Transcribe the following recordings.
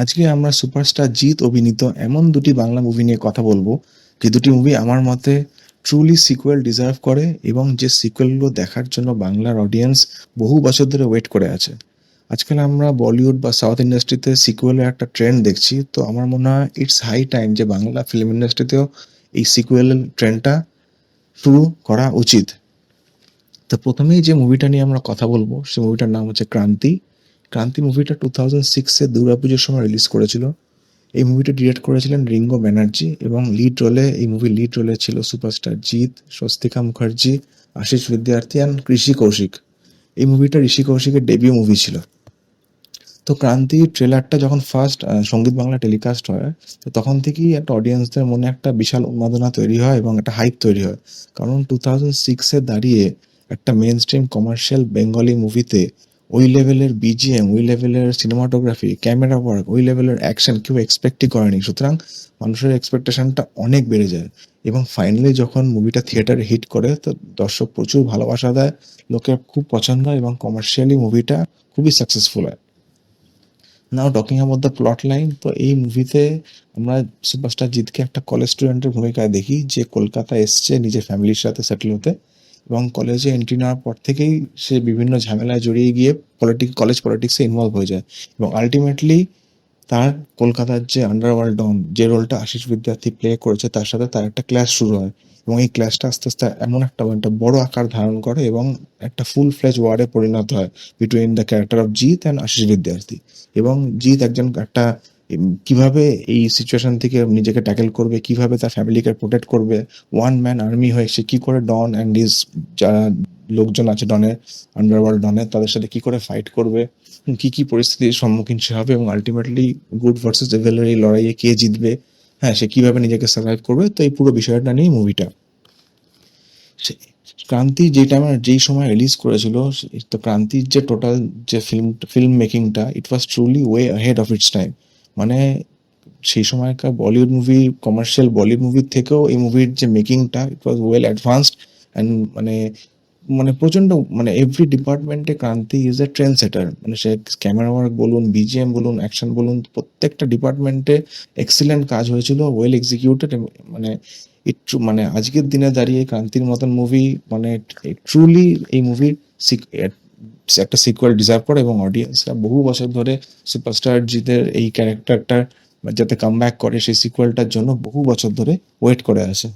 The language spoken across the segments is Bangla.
আজকে আমরা সুপারস্টার জিৎ অভিনীত এমন দুটি বাংলা মুভি নিয়ে কথা বলবো, যে দুটি মুভি আমার মতে ট্রুলি সিকুয়েল ডিজার্ভ করে এবং যে সিকুয়েলগুলো দেখার জন্য বাংলার অডিয়েন্স বহু বছর ধরে ওয়েট করে আছে। আজকাল আমরা বলিউড বা সাউথ ইন্ডাস্ট্রিতে সিকুয়েলের একটা ট্রেন্ড দেখছি, তো আমার মনে হয় ইটস হাই টাইম যে বাংলা ফিল্ম ইন্ডাস্ট্রিতেও এই সিকুয়েল ট্রেন্ডটা শুরু করা উচিত। তো প্রথমেই যে মুভিটা নিয়ে আমরা কথা বলবো সেই মুভিটার নাম হচ্ছে ক্রান্তি। ক্রান্তি মুভিটা 2006-এ দুর্গাপুজোর সময় রিলিজ করেছিল। এই মুভিটা ডিরেক্ট করেছিলেন রিঙ্গো ব্যানার্জি এবং লিড রোলে ছিল superstar Jeet, Swastika Mukherjee, Ashis Vidyarthi and ঋষি কৌশিক। এই মুভিটা ঋষি কৌশিকের ডেবিউ মুভি ছিল। তো ক্রান্তি ট্রেলারটা যখন ফার্স্ট সঙ্গীত বাংলা টেলিকাস্ট হয়, তো তখন থেকেই একটা অডিয়েন্সদের মনে একটা বিশাল উন্মাদনা তৈরি হয় এবং একটা হাইপ তৈরি হয়। কারণ 2006-এ দাঁড়িয়ে একটা মেন স্ট্রিম কমার্শিয়াল বেঙ্গলি মুভিতে ওই লেভেলের বিজিএম, ওই লেভেলের সিনেমাটোগ্রাফি, ক্যামেরা ওয়ার্ক, ওই লেভেলের অ্যাকশন কেউ এক্সপেক্টই করেনি। সুতরাং মানুষের এক্সপেকটেশনটা অনেক বেড়ে যায় এবং ফাইনালি যখন মুভিটা থিয়েটারে হিট করে, তো দর্শক প্রচুর ভালোবাসা দেয়, লোকের খুব পছন্দ হয় এবং কমার্শিয়ালি মুভিটা খুবই সাকসেসফুল হয়। Now talking about the plot line, তো এই মুভিতে আমরা সুপারস্টার জিৎকে একটা কলেজ স্টুডেন্টের ভূমিকায় দেখি, যে কলকাতা এসছে নিজের ফ্যামিলির সাথে সেটেল হতে এবং কলেজে এন্ট্রি নেওয়ার পর থেকেই সে বিভিন্ন ঝামেলায় জড়িয়ে গিয়ে কলেজ পলিটিক্সে ইনভলভ হয়ে যায় এবং আলটিমেটলি তার কলকাতার যে আন্ডারওয়ার্ল্ড ডন যে রোলটা আশিস বিদ্যার্থী প্লে করেছে তার সাথে তার একটা ক্ল্যাশ শুরু হয় এবং এই ক্ল্যাশটা আস্তে আস্তে এমন একটা বড় আকার ধারণ করে এবং একটা ফুল ফ্লেজ ওয়ারে পরিণত হয় between the character of Jeet and Ashish Vidyarthi. এবং জিৎ একজন একটা কিভাবে এই সিচুয়েশন থেকে নিজেকে ট্যাকেল করবে, কিভাবে তার ফ্যামিলিকে প্রোটেক্ট করবে, ওয়ান ম্যান আর্মি হয়ে সে কি করে ডন অ্যান্ড হিজ যারা লোকজন আছে ডনের, আন্ডারওয়ার্ল্ড ডনের, তাদের সাথে কি করে ফাইট করবে, কি কি পরিস্থিতির সম্মুখীন সে হবে এবং আলটিমেটলি গুড ভার্সেস এভিলের এই লড়াইয়ে কে জিতবে, হ্যাঁ সে কিভাবে নিজেকে সার্ভাইভ করবে, তো এই পুরো বিষয়টা নিয়েই মুভিটা। ক্রান্তি যেই সময় রিলিজ করেছিল, তো ক্রান্তির যে টোটাল যে ফিল্ম মেকিংটা, it was truly way ahead of its time. মানে সেই সময়কার বলিউড মুভি, কমার্শিয়াল বলিউড মুভির থেকেও এই মুভির যে মেকিংটা, it was well advanced and মানে মানে প্রচণ্ড মানে এভরি ডিপার্টমেন্টে ক্রান্তি ইজ এ ট্রেন্ড সেটার। মানে সে ক্যামেরা ওয়ার্ক বলুন, বিজিএম বলুন, অ্যাকশন বলুন, প্রত্যেকটা ডিপার্টমেন্টে এক্সিলেন্ট কাজ হয়েছিল, ওয়েল এক্সিকিউটেড। মানে মানে আজকের দিনে দাঁড়িয়ে ক্রান্তির মতন মুভি মানে ট্রুলি এই মুভির একটা সিকুয়েল ডিজার্ভ করে এবং অডিয়েন্সরা বহু বছর ধরে সুপারস্টার জিতের এই ক্যারেক্টারটার যাতে কাম ব্যাক করে সেই সিকুয়েলটার জন্য বহু বছর ধরে ওয়েট করে আছে।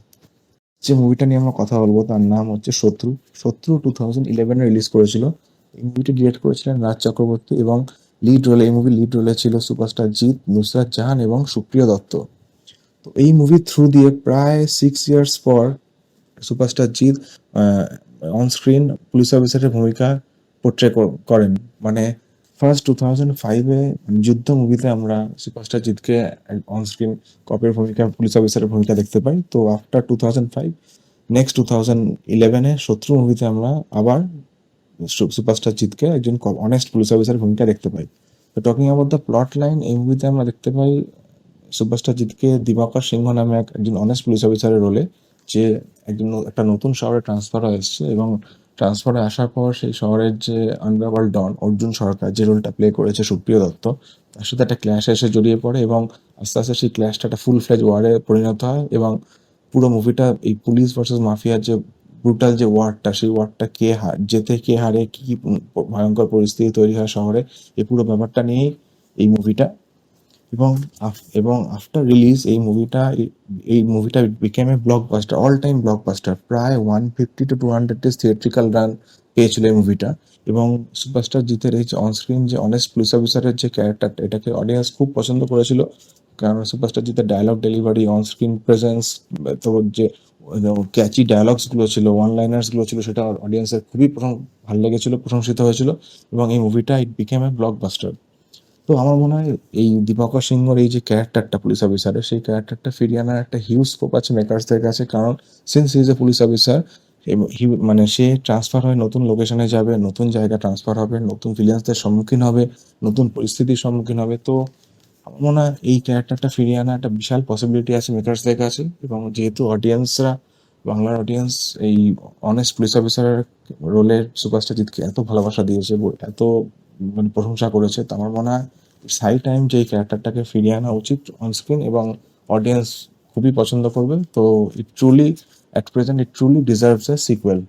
যে মুভিটা নিয়ে আমরা কথা বলবো তার নাম হচ্ছে শত্রু। শত্রু 2011-এ রিলিজ করেছিল। এই মুভিটি ডিরেক্ট করেছিলেন রাজ চক্রবর্তী এবং লিড রোলে ছিল সুপারস্টার জিৎ, নুসরাত জাহান এবং সুপ্রিয় দত্ত। তো এই মুভির থ্রু দিয়ে প্রায় 6 ইয়ার্স পর superstar Jeet on screen police অফিসারের ভূমিকা পোট্রে করেন। মানে ফার্স্ট 2005-এ যুদ্ধ মুভিতে আমরা সুপারস্টার জিৎকে অন স্ক্রিন কপের ভূমিকা, পুলিশ অফিসারের ভূমিকা দেখতে পাই। তো আফটার 2005 নেক্সট 2011-এ শত্রু মুভিতে আমরা আবার সুপারস্টার জিৎকে একজন অনেস্ট পুলিশ অফিসারের ভূমিকা দেখতে পাই। তো talking about the plot line, এই মুভিতে আমরা দেখতে পাই সুপারস্টার জিৎকে দিবাকর সিংহ নামে একজন অনেস্ট পুলিশ অফিসারের রোলে, যে একটা নতুন শহরে ট্রান্সফার হয়ে এসছে এবং ট্রান্সফারে আসার পর সেই শহরের যে আন্ডারওয়ার্ল্ড ডন অর্জুন সরকার যে রোলটা প্লে করেছে সুপ্রিয় দত্ত, তার সাথে একটা ক্ল্যাশে এসে জড়িয়ে পড়ে এবং আস্তে আস্তে সেই ক্ল্যাশটা একটা ফুল ফ্লেজ ওয়ারে পরিণত হয় এবং পুরো মুভিটা এই পুলিশ ভার্সেস মাফিয়ার যে ব্রুটাল যে ওয়ারটা, সেই ওয়ারটা কে হারে, কি কি ভয়ঙ্কর পরিস্থিতি তৈরি হয় শহরে, এই পুরো ব্যাপারটা নিয়েই এই মুভিটা। এবং আফটার রিলিজ এই মুভিটা বিকেম এ ব্লকবাস্টার, অল টাইম ব্লকবাস্টার। প্রায় 150 to 200 ডেজ থিয়েট্রিক্যাল রান পেয়েছিল এই মুভিটা এবং সুপারস্টার জিতের এই যে অনস্ক্রিন যে অনেস্ট পুলিশ অফিসারের যে ক্যারেক্টারটা, এটাকে অডিয়েন্স খুব পছন্দ করেছিল। কারণ সুপারস্টার জিতের ডায়লগ ডেলিভারি, অনস্ক্রিন প্রেজেন্স, তো যে ক্যাচি ডায়লগসগুলো ছিল, ওয়ান লাইনার্সগুলো ছিল, সেটা অডিয়েন্সের খুবই ভালো লেগেছিল, প্রশংসিত হয়েছিল এবং এই মুভিটা ইট বিকেম এ ব্লকবাস্টার। তো আমার মনে হয় এই দীপঙ্কর সিংহর এই যে ক্যারেক্টারটা পুলিশ অফিসারের, সেই ক্যারেক্টারটা ফিরিয়ে আনার একটা হিউজ স্কোপ আছে মেকার্সদের কাছে। কারণ since he is a police officer, মানে সে ট্রান্সফার হয়ে নতুন লোকেশনে যাবে, নতুন জায়গা ট্রান্সফার হবে, নতুন ভিলেন্সদের সম্মুখীন হবে, নতুন পরিস্থিতির সম্মুখীন হবে। তো আমার মনে হয় এই ক্যারেক্টারটা ফিরিয়ে আনা একটা বিশাল পসিবিলিটি আছে মেকার্সদের কাছে এবং যেহেতু অডিয়েন্সরা, বাংলার অডিয়েন্স এই অনেস্ট পুলিশ অফিসারের রোলের সুপারস্টার জিতকে এত ভালোবাসা দিয়েছে, এত মানে প্রশংসা করেছে, তো আমার মনে হয় ইটস হাই টাইম যে এই ক্যারেক্টারটাকে ফিরিয়ে আনা উচিত অন স্ক্রিন, এবং অডিয়েন্স খুবই পছন্দ করবে। তো it truly, at present it truly deserves a sequel.